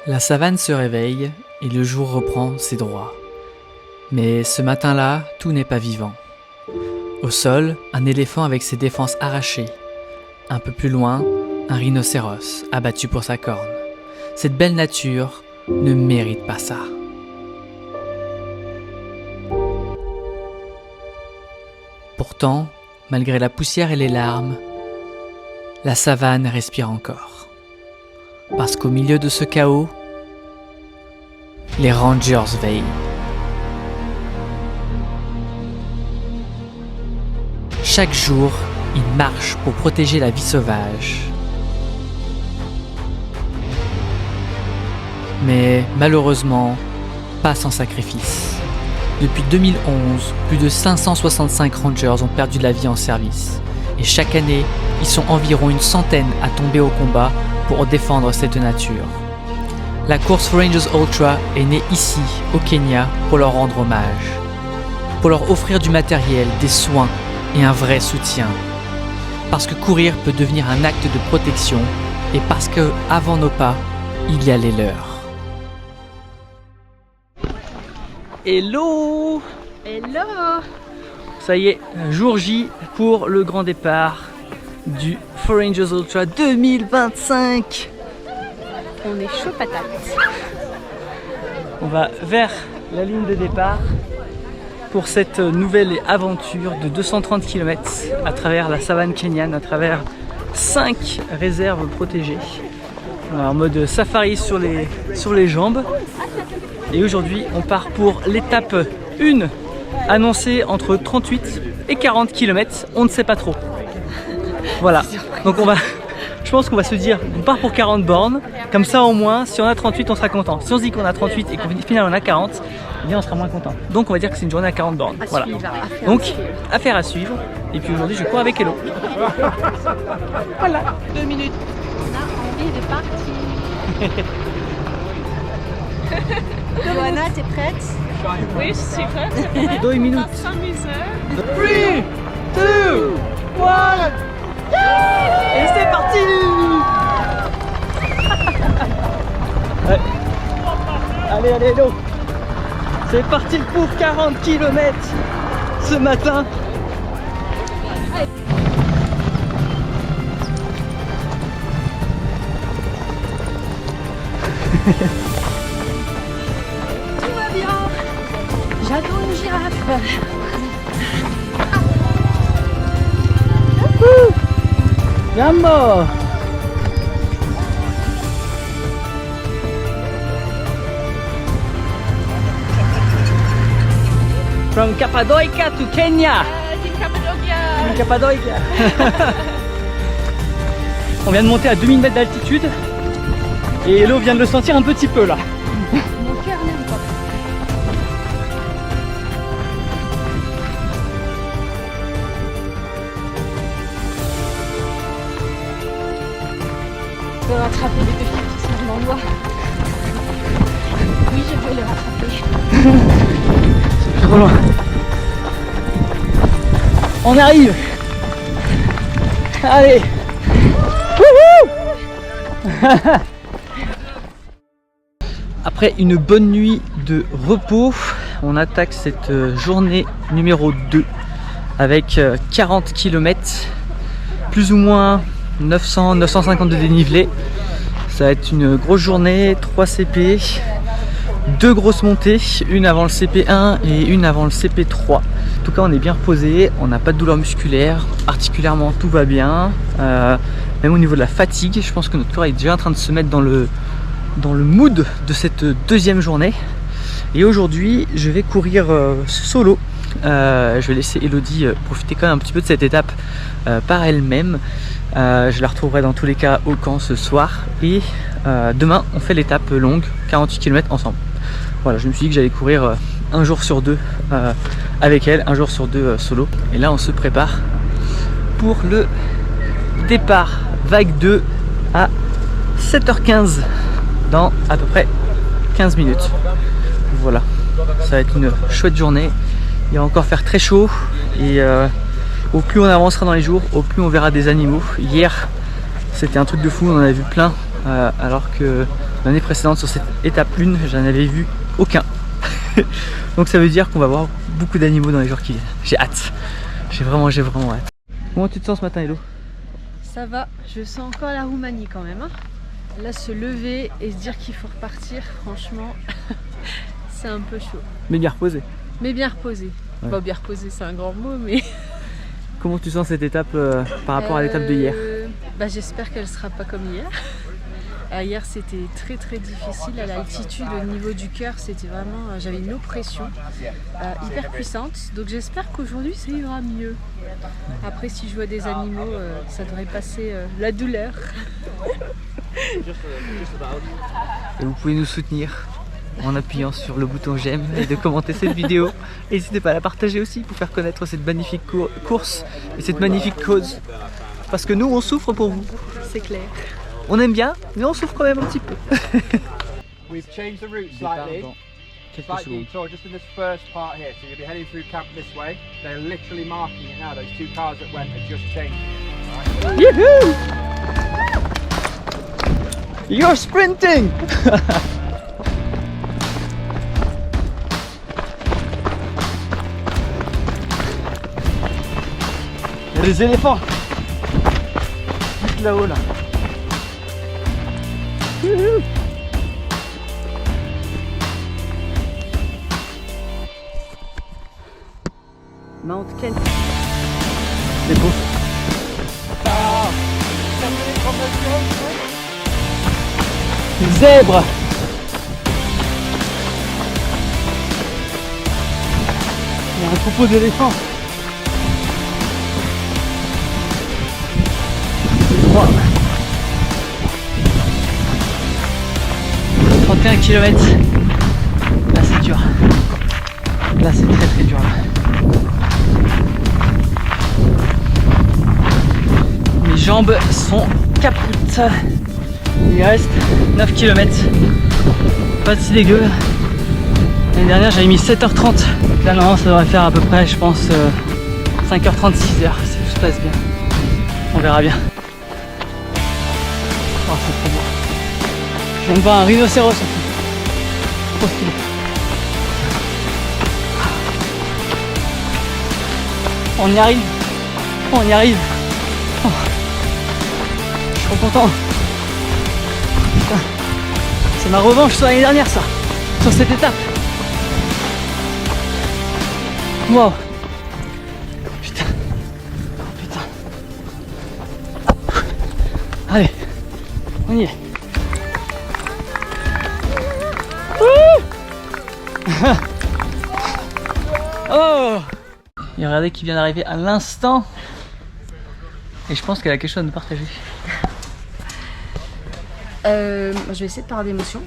La savane se réveille et le jour reprend ses droits. Mais ce matin-là, tout n'est pas vivant. Au sol, un éléphant avec ses défenses arrachées. Un peu plus loin, un rhinocéros abattu pour sa corne. Cette belle nature ne mérite pas ça. Pourtant, malgré la poussière et les larmes, la savane respire encore. Parce qu'au milieu de ce chaos, les rangers veillent. Chaque jour, ils marchent pour protéger la vie sauvage. Mais malheureusement, pas sans sacrifice. Depuis 2011, plus de 565 rangers ont perdu la vie en service. Et chaque année, ils sont environ une centaine à tomber au combat pour défendre cette nature. La course Rangers Ultra est née ici, au Kenya, pour leur rendre hommage. Pour leur offrir du matériel, des soins et un vrai soutien. Parce que courir peut devenir un acte de protection et parce que, avant nos pas, il y a les leurs. Hello! Hello! Ça y est, jour J pour le grand départ du Rangers Ultra 2025. On est chaud patate. On va vers la ligne de départ pour cette nouvelle aventure de 230 km à travers la savane kenyane, à travers 5 réserves protégées. En mode safari sur les jambes. Et aujourd'hui, on part pour l'étape 1, annoncée entre 38 et 40 km. On ne sait pas trop. Voilà. Donc je pense qu'on va se dire, on part pour 40 bornes. Comme ça, au moins, si on a 38, on sera content. Si on se dit qu'on a 38 et qu'au final on a 40, eh bien on sera moins content. Donc on va dire que c'est une journée à 40 bornes. Voilà. Donc, affaire à suivre. Et puis aujourd'hui, je cours avec Hello. Voilà. 2 minutes. On a envie de partir. Johanna, t'es prête? Oui, je suis prête. 2 minutes. On va s'amuser. 3, 2, 1. Et c'est parti. Ouais. Allez, Hello. C'est parti pour 40 km ce matin. Tout va bien. J'adore une girafe. Jambo. From Cappadocia to Kenya. Cappadocia. Cappadocia. On vient de monter à 2000 mètres d'altitude et Hello vient de le sentir un petit peu là. Mon cœur n'aime pas. Je peux rattraper les deux filles qui sont devant moi. Oui, je vais les rattraper. C'est trop loin. On arrive. Allez. Après une bonne nuit de repos, on attaque cette journée numéro 2 avec 40 km, plus ou moins 900-950 de dénivelé. Ça va être une grosse journée, 3 CP, 2 grosses montées, une avant le CP1 et une avant le CP3. En tout cas, on est bien reposé, on n'a pas de douleur musculaire, articulairement tout va bien. Même au niveau de la fatigue, je pense que notre corps est déjà en train de se mettre dans le mood de cette deuxième journée. Et aujourd'hui, je vais courir solo. Je vais laisser Elodie profiter quand même un petit peu de cette étape par elle-même. Je la retrouverai dans tous les cas au camp ce soir. Et demain, on fait l'étape longue, 48 km ensemble. Voilà, je me suis dit que j'allais courir un jour sur 2 avec elle, un jour sur 2 solo. Et là, on se prépare pour le départ vague 2 à 7h15 dans à peu près 15 minutes. Voilà, ça va être une chouette journée. Il va encore faire très chaud et au plus on avancera dans les jours, au plus on verra des animaux. Hier, c'était un truc de fou, on en a vu plein alors que L'année précédente sur cette étape 1, j'en avais vu aucun. Donc ça veut dire qu'on va voir beaucoup d'animaux dans les jours qui viennent. J'ai hâte. J'ai vraiment hâte. Comment tu te sens ce matin, Hello? Ça va, je sens encore la Roumanie quand même. Hein. Là, se lever et se dire qu'il faut repartir, franchement, c'est un peu chaud. Mais bien reposé. Mais bien reposé. Ouais. Bon, bien reposé, c'est un grand mot, mais... Comment tu sens cette étape par rapport à l'étape de hier? Bah, j'espère qu'elle sera pas comme hier. Hier c'était très difficile à l'altitude, au niveau du cœur c'était vraiment, j'avais une oppression hyper puissante, donc j'espère qu'aujourd'hui ça ira mieux. Après si je vois des animaux, ça devrait passer la douleur. Et vous pouvez nous soutenir en appuyant sur le bouton j'aime et de commenter cette vidéo. N'hésitez pas à la partager aussi pour faire connaître cette magnifique course et cette magnifique cause. Parce que nous on souffre pour vous. C'est clair. On aime bien, mais on souffre quand même un petit peu. We've changed the route slightly. Slight detour just in this first part here. So you'll be heading through camp this way. They're literally marking it now. Those two cars that went have just changed. Right. Youhou! You're sprinting! Il y a des éléphants! Juste là-haut là. Mount Kent. C'est beau. Une zèbre. Il y a un troupeau d'éléphants. Wow. 31 km. Là c'est dur. Là c'est très dur là. Mes jambes sont capoutes. Il reste 9 km. Pas si dégueu. L'année dernière j'avais mis 7h30. Là non, ça devrait faire à peu près je pense 5h30, 6h si tout se passe bien. On verra bien. Oh, c'est trop beau. Je viens de voir un rhinocéros aussi. Trop stylé. On y arrive. On y arrive. Oh. Je suis trop content. Putain. C'est ma revanche sur l'année dernière ça. Sur cette étape. Wow. Putain. Putain. Allez. On y est. Oh! Et regardez qui vient d'arriver à l'instant. Et je pense qu'elle a quelque chose à nous partager. Je vais essayer de parler d'émotion.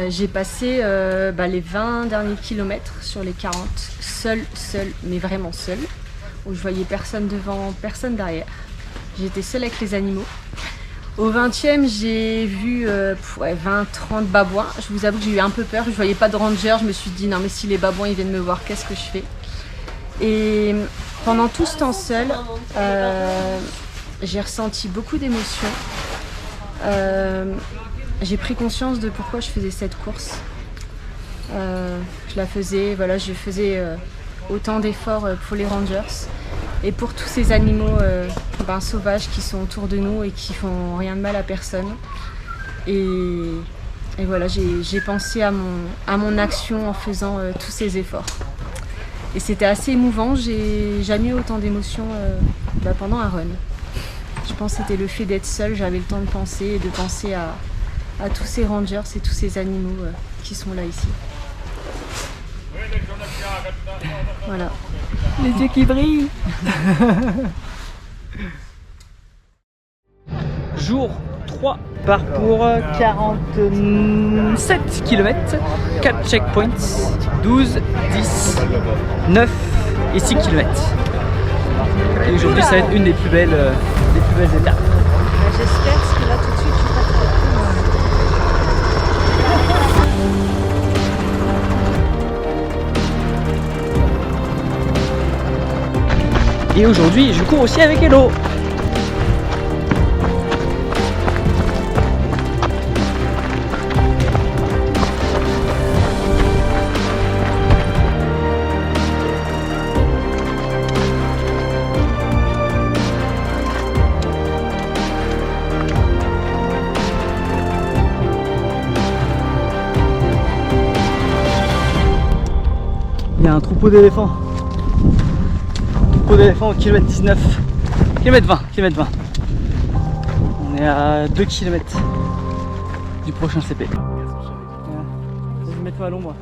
J'ai passé les 20 derniers kilomètres sur les 40, seule, mais vraiment seule, où je voyais personne devant, personne derrière. J'étais seule avec les animaux. Au 20e, j'ai vu 20-30 babouins. Je vous avoue que j'ai eu un peu peur. Je voyais pas de ranger. Je me suis dit non mais si les babouins ils viennent me voir, qu'est-ce que je fais? Et pendant tout ce temps seul, j'ai ressenti beaucoup d'émotions. J'ai pris conscience de pourquoi je faisais cette course. Je faisais autant d'efforts pour les rangers et pour tous ces animaux sauvages qui sont autour de nous et qui font rien de mal à personne. Et voilà, j'ai pensé à mon action en faisant tous ces efforts. Et c'était assez émouvant, j'ai jamais eu autant d'émotions pendant un run. Je pense que c'était le fait d'être seule, j'avais le temps de penser et de penser à tous ces rangers et tous ces animaux qui sont là ici. Voilà. Les yeux qui brillent. Jour 3, parcours 47 km, 4 checkpoints, 12, 10, 9 et 6 km. Et aujourd'hui ça va être une des plus belles étapes. J'espère parce que là tout de suite je suis pas Et aujourd'hui je cours aussi avec Hello. y a un troupeau d'éléphants. Troupeau d'éléphants au kilomètre 19. Kilomètre 20, kilomètre 20. On est à 2 km du prochain CP. Mets-toi à l'ombre.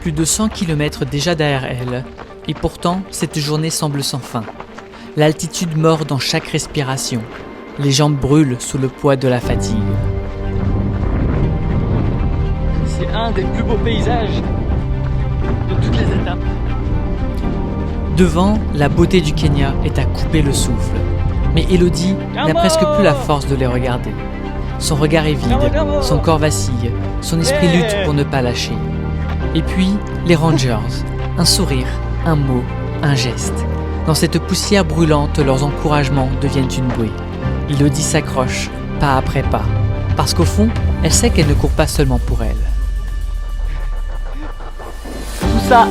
Plus de 100 km déjà derrière elle, et pourtant cette journée semble sans fin. L'altitude mord dans chaque respiration. Les jambes brûlent sous le poids de la fatigue. C'est un des plus beaux paysages de toutes les étapes. Devant, la beauté du Kenya est à couper le souffle. Mais Elodie n'a presque plus la force de les regarder. Son regard est vide, son corps vacille, son esprit lutte pour ne pas lâcher. Et puis, les Rangers. Un sourire, un mot, un geste. Dans cette poussière brûlante, leurs encouragements deviennent une bouée. Elodie s'accroche, pas après pas. Parce qu'au fond, elle sait qu'elle ne court pas seulement pour elle. Tout ça,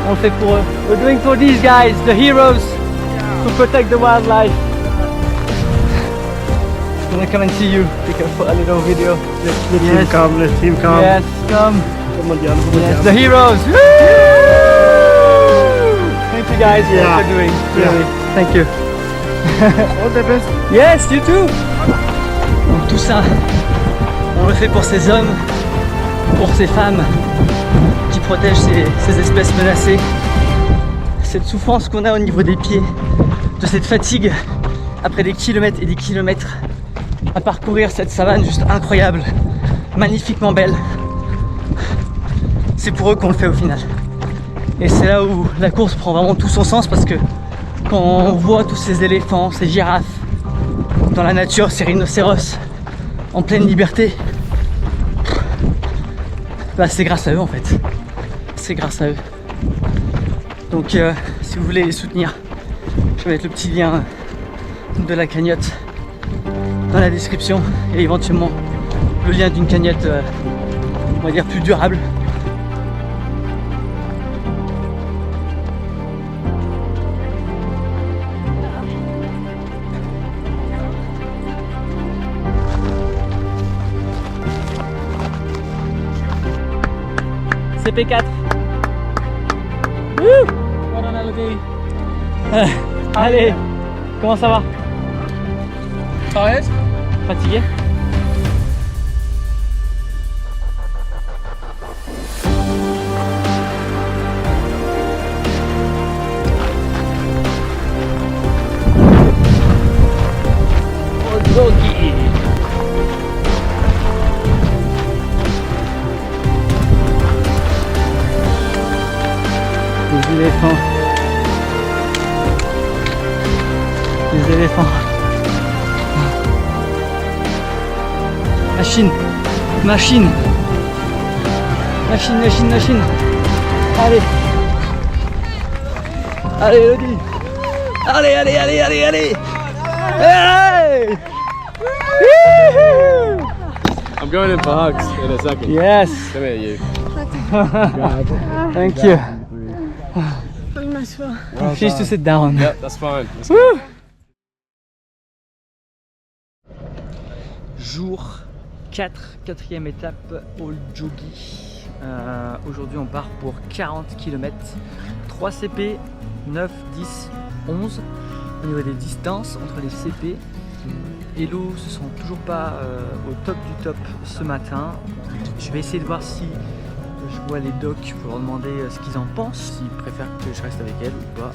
on le fait pour eux. We're doing for these guys, the heroes, to protect the wildlife. I'm gonna come and see you. Take a little video. The team come, the team come. Yes, come. Come on, Jan, come on, Yes, Jan. the heroes. Woo! Thank you guys for what you're doing. Really. Thank you. All the best. Yes, you too. Donc tout ça, on le fait pour ces hommes, pour ces femmes qui protègent ces espèces menacées. Cette souffrance qu'on a au niveau des pieds, de cette fatigue après des kilomètres et des kilomètres à parcourir cette savane juste incroyable, magnifiquement belle. C'est pour eux qu'on le fait au final. Et c'est là où la course prend vraiment tout son sens, parce que quand on voit tous ces éléphants, ces girafes dans la nature, ces rhinocéros en pleine liberté, bah c'est grâce à eux en fait. C'est grâce à eux. Donc si vous voulez les soutenir, je vais mettre le petit lien de la cagnotte dans la description, et éventuellement le lien d'une cagnotte on va dire plus durable. CP4. Wouh! Allez, comment ça va? Tired? Fatigué? Les éléphants. Les éléphants. Machine. Machine. Machine, machine, machine. Allez. Allez, Elodie. Allez, allez, allez, allez, allez. Hey! Woohoo! I'm going in for hugs in a second. Yes. Come here, you. Thank you. Well Please to done. sit down. Yep, that's fine. That's Woo! Jour 4, quatrième étape au Jogi. Aujourd'hui on part pour 40 km, 3 CP, 9, 10, 11. Au niveau des distances entre les CP, Hello se sent toujours pas au top du top ce matin. Je vais essayer de voir si je vois les docs pour leur demander ce qu'ils en pensent, s'ils préfèrent que je reste avec elle ou pas.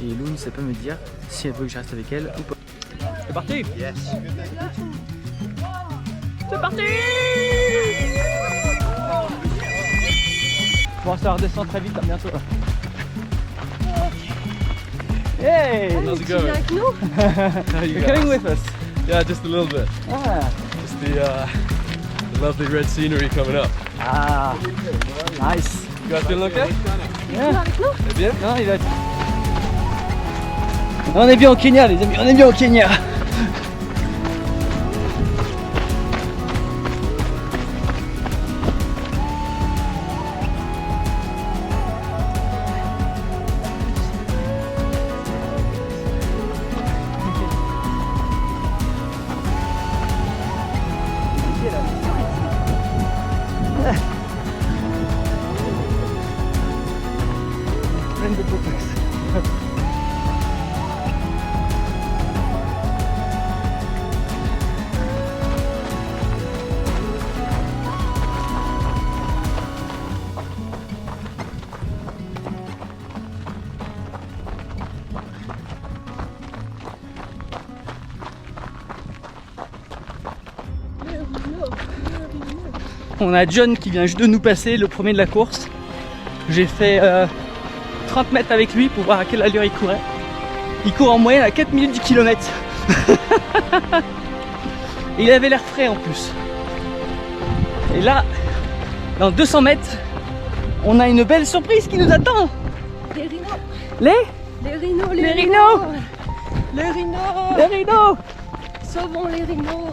Et Hello ne sait pas me dire si elle veut que je reste avec elle ou pas. C'est parti! Yes. C'est parti! Bon, ça redescend très vite, à bientôt. Hey! How's it going? How you You're coming guys? with us. Yeah, just a little bit. Ah, Just the lovely red scenery coming up. ah, nice. You guys feeling okay? Yeah. C'est bien? Non, il va être... On est bien au Kenya, les amis, on est bien au Kenya. On a John qui vient juste de nous passer, le premier de la course. J'ai fait 30 mètres avec lui pour voir à quelle allure il courait. Il court en moyenne à 4 minutes du kilomètre. Et il avait l'air frais en plus. Et là, dans 200 mètres, on a une belle surprise qui nous attend. Les rhinos. Les rhinos. Les rhinos. Les rhinos. Les rhinos. Sauvons les rhinos.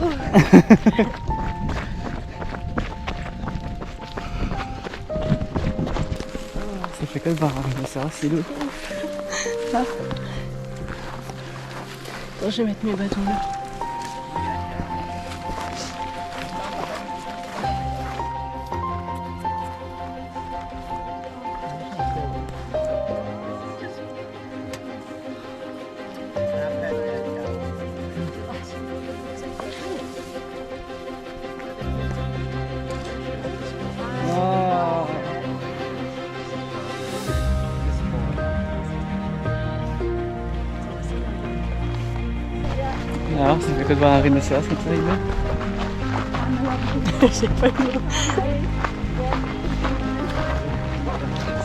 Ça fait comme ça, c'est lourd. Attends, je vais mettre mes bâtons là. Alors, ça fait quoi de voir un rhinocéros comme ça, Ina? J'ai pas eu.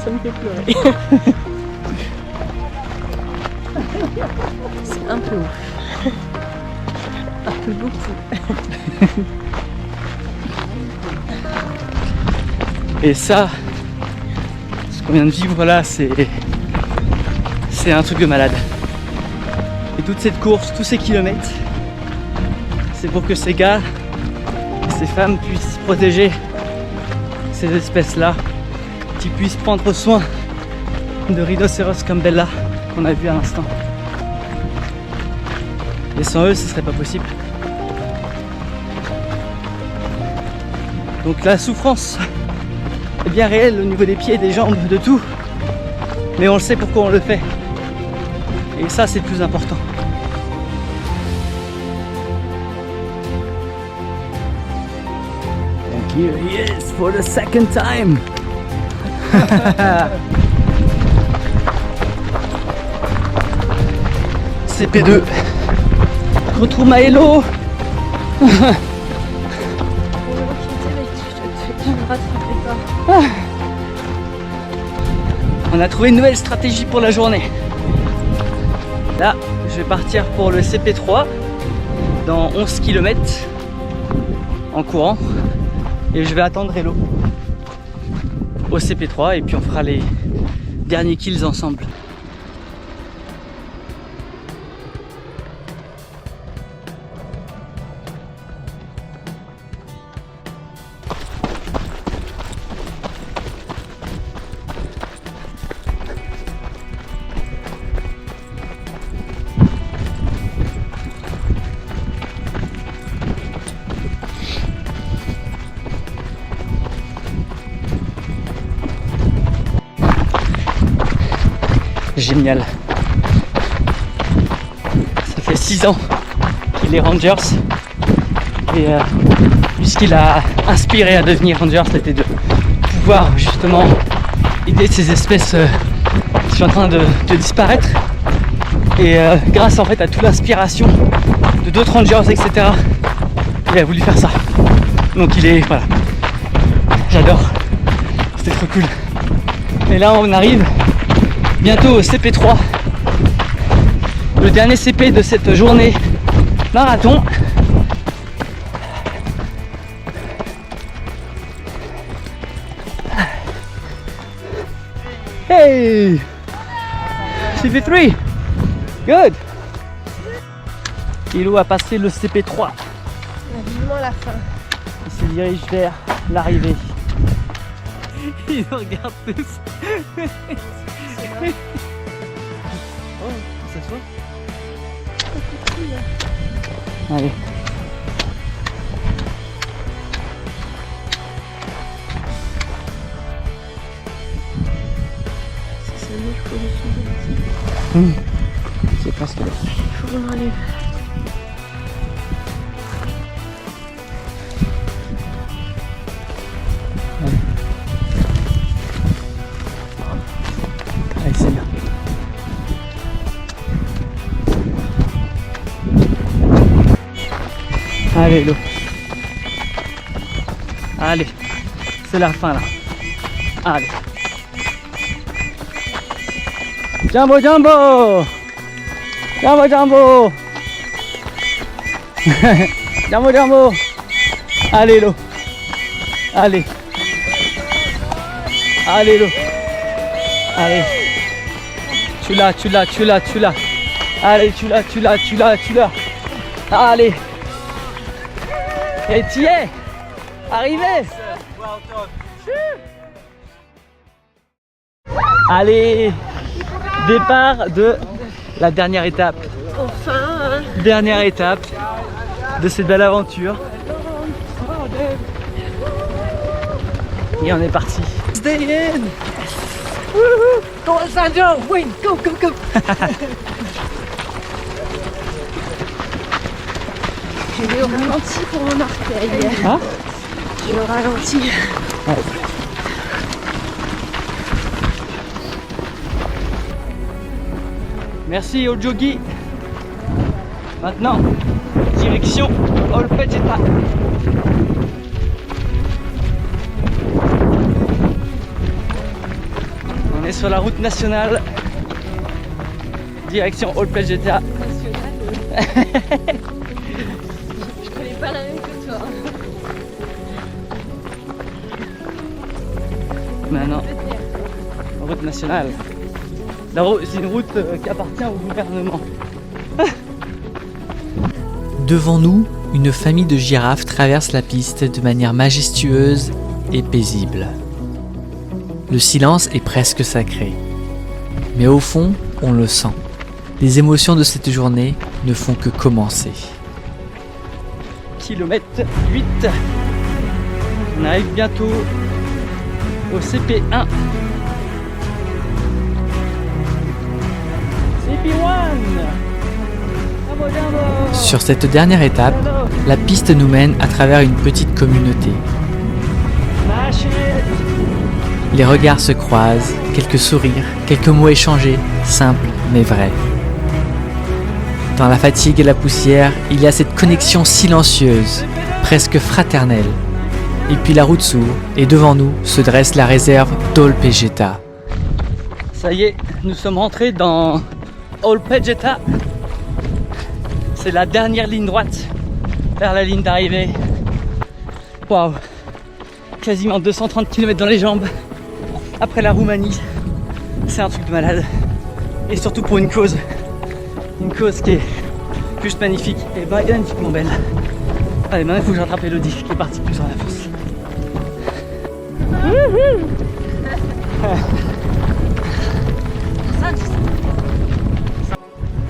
Ça me fait pleurer. C'est un peu ouf. Un peu beaucoup. Et ça, ce qu'on vient de vivre là, c'est un truc de malade. Et toute cette course, tous ces kilomètres, c'est pour que ces gars et ces femmes puissent protéger ces espèces-là, qu'ils puissent prendre soin de rhinocéros comme Bella qu'on a vu à l'instant. Et sans eux, ce serait pas possible. Donc la souffrance est bien réelle au niveau des pieds, des jambes, de tout. Mais on le sait pourquoi on le fait. Et ça, c'est le plus important. And here he is for the second time. CP2. Retrouve Maëlo. On a trouvé une nouvelle stratégie pour la journée. Là, je vais partir pour le CP3 dans 11 km en courant et je vais attendre Hello au CP3 et puis on fera les derniers kills ensemble. Génial. Ça fait 6 ans qu'il est Rangers et ce qui l'a inspiré à devenir Ranger, c'était de pouvoir justement aider ces espèces qui sont en train de disparaître et grâce en fait à toute l'inspiration de d'autres Rangers, etc. il a voulu faire ça. Donc il est, voilà, j'adore, c'était trop cool. Et là on arrive bientôt au CP3, le dernier CP de cette journée marathon. Hey, CP3, good. Hilo a passé le CP3. Vivement la fin. Il se dirige vers l'arrivée. Ils nous regardent tous. Oh, ça se voit. Allez. C'est mieux, je peux le suivre. C'est presque là. Il faut qu'on enlève. Allez, c'est bien. Allez, l'eau. Allez. C'est la fin là. Allez. Jumbo Jumbo. Jumbo Jumbo. Jumbo Jumbo. Allez l'eau. Allez. Allez l'eau. Allez. Tu l'as. Allez, tu l'as. Allez. Et tu y es. Arrivé. Allez. Départ de la dernière étape. Enfin. Dernière étape de cette belle aventure. Et on est parti. Stay in. Woohoo. Go Sandro, win, go. Je vais au ralenti pour mon orteil. Hein? Je vais au ralenti. Ouais. Merci au Jogi. Maintenant, direction Olpejeta. On est sur la route nationale. Direction Olpejeta. Je connais pas la même que toi. Maintenant, route nationale. C'est une route qui appartient au gouvernement. Devant nous, une famille de girafes traverse la piste de manière majestueuse et paisible. Le silence est presque sacré. Mais au fond, on le sent. Les émotions de cette journée ne font que commencer. Kilomètre 8. On arrive bientôt au CP1. CP1. Sur cette dernière étape, la piste nous mène à travers une petite communauté. Les regards se croisent, quelques sourires, quelques mots échangés, simples mais vrais. Dans la fatigue et la poussière, il y a cette connexion silencieuse, presque fraternelle. Et puis la route s'ouvre et devant nous se dresse la réserve d'Olpejeta. Ça y est, nous sommes rentrés dans Olpejeta. C'est la dernière ligne droite vers la ligne d'arrivée. Waouh! Quasiment 230 km dans les jambes. Après la Roumanie, c'est un truc de malade. Et surtout pour une cause qui est juste magnifique et magnifiquement belle. Allez, maintenant il faut que je rattrape Elodie qui est partie plus dans la fosse.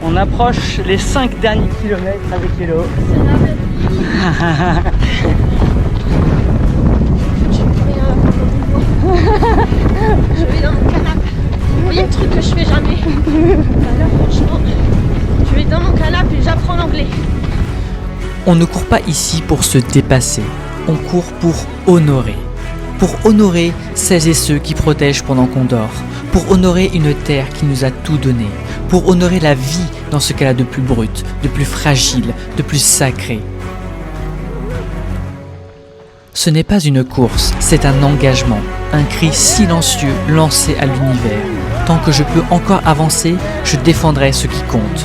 On approche les 5 derniers kilomètres avec Hello. Je vais dans mon canapé. Vous voyez le truc que je fais jamais. Là, franchement, je vais dans mon canapé et j'apprends l'anglais. On ne court pas ici pour se dépasser, on court pour honorer. Pour honorer celles et ceux qui protègent pendant qu'on dort. Pour honorer une terre qui nous a tout donné. Pour honorer la vie dans ce qu'elle a de plus brut, de plus fragile, de plus sacré. Ce n'est pas une course, c'est un engagement, un cri silencieux lancé à l'univers. Tant que je peux encore avancer, je défendrai ce qui compte.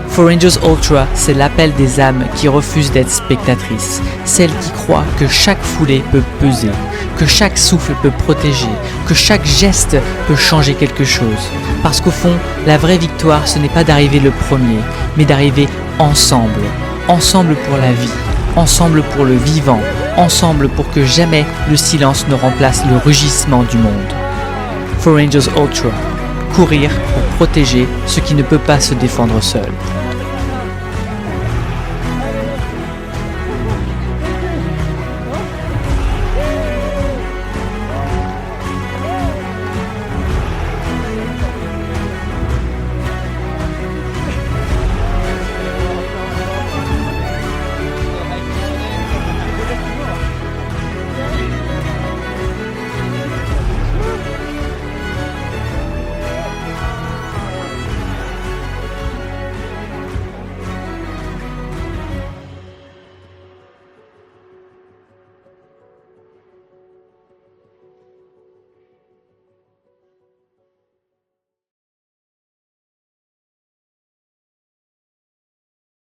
For Rangers Ultra, c'est l'appel des âmes qui refusent d'être spectatrices, celles qui croient que chaque foulée peut peser, que chaque souffle peut protéger, que chaque geste peut changer quelque chose. Parce qu'au fond, la vraie victoire, ce n'est pas d'arriver le premier, mais d'arriver ensemble. Ensemble pour la vie, ensemble pour le vivant, ensemble pour que jamais le silence ne remplace le rugissement du monde. For Rangers Ultra, courir pour protéger ce qui ne peut pas se défendre seul.